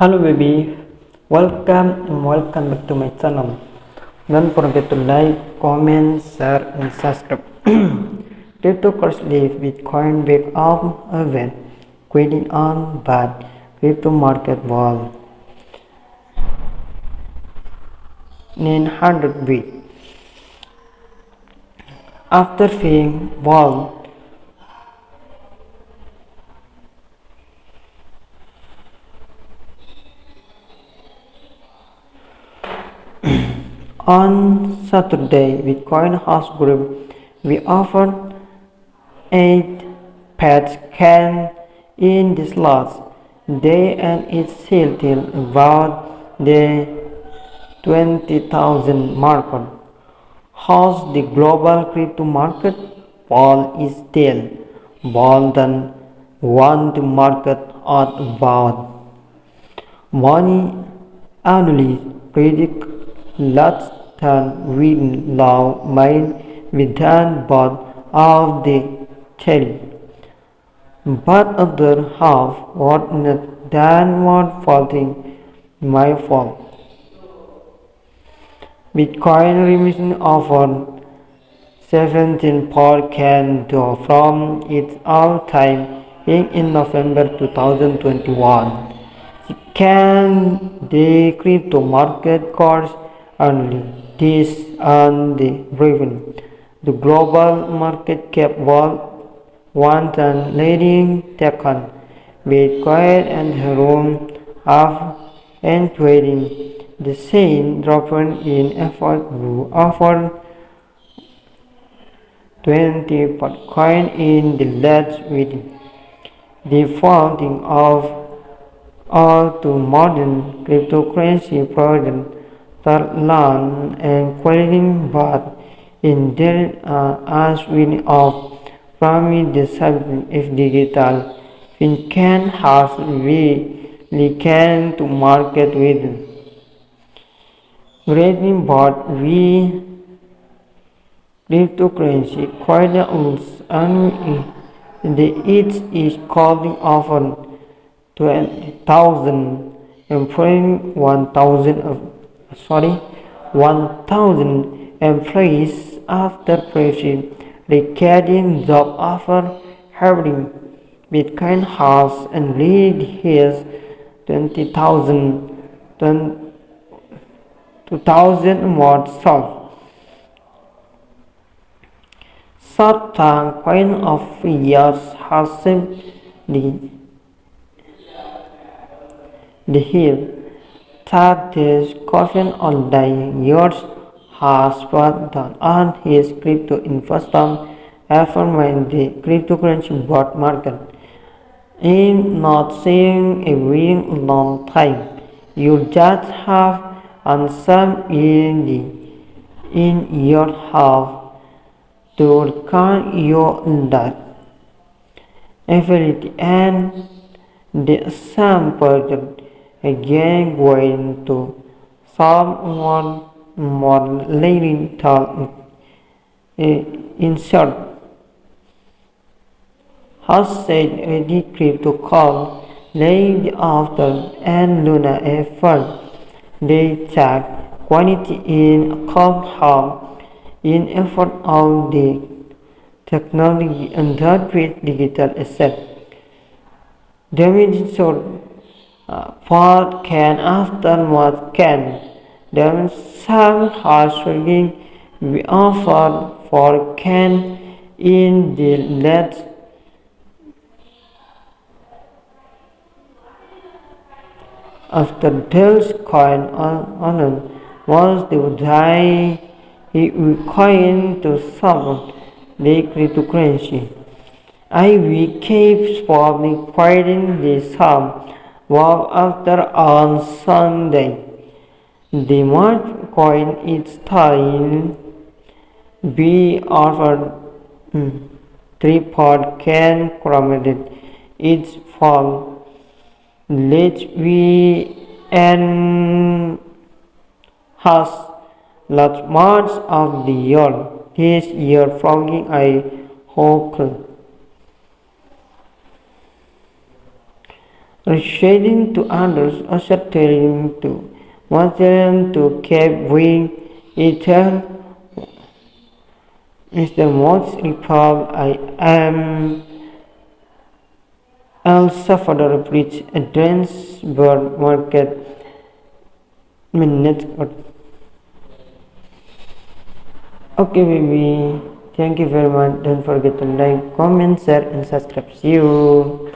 Hello baby, welcome back to my channel. Don't forget to like, comment, share and subscribe. Cryptocurrency Bitcoin back up event quitting on bad crypto market wall 900 week after being wall on Saturday, Bitcoin House Group, we offered 8 pets can in this last day and it's still till about the 20,000 marker. How's the global crypto market? Paul is still more than one to market at about money analysts predict less than we now might be done but of the theory. But other half what not than what faulting my fault. Bitcoin remains offered 17 per candle from its all-time peak in November 2021. Can the crypto market course only this on the revenue? The global market cap was once and leading taken Bitcoin and Ethereum have and trading the same dropping in effort to offer 20 Bitcoin in the last week. The founding of all to modern cryptocurrency products that learn and quality but in there as we of from the subject of digital we can have we can to market with rating but we cryptocurrency quite and it is calling often 20,000 employing 1,000 employees after previous recording job offer having Bitcoin house and lead his 2,000 more sold. Short term coin of years has simply the hill that this coffin all day years has brought down on his crypto investment affirming the cryptocurrency bot market. In not seeing a very long time, you just have and some in your half to record your that ability and the sample again going to someone more leading talk insert has said ready crypto call laid after and Luna effort they check quantity in compound in effort of the technology and that with digital asset damage short what can after what can then some householding we offer for can in the last after Dell's coin on was the die he coin to solve the cryptocurrency. I keeps probably quieting the sum walk after on Sunday. The March coin is time be offered 3 can chromated its fall. Let's we and has large months of the year. This year following I hope Residing to others, asserting to material to keep we ether is the most repub I am El Salvador reach a dense bird market minutes. Okay baby, thank you very much. Don't forget to like, comment, share and subscribe. See you.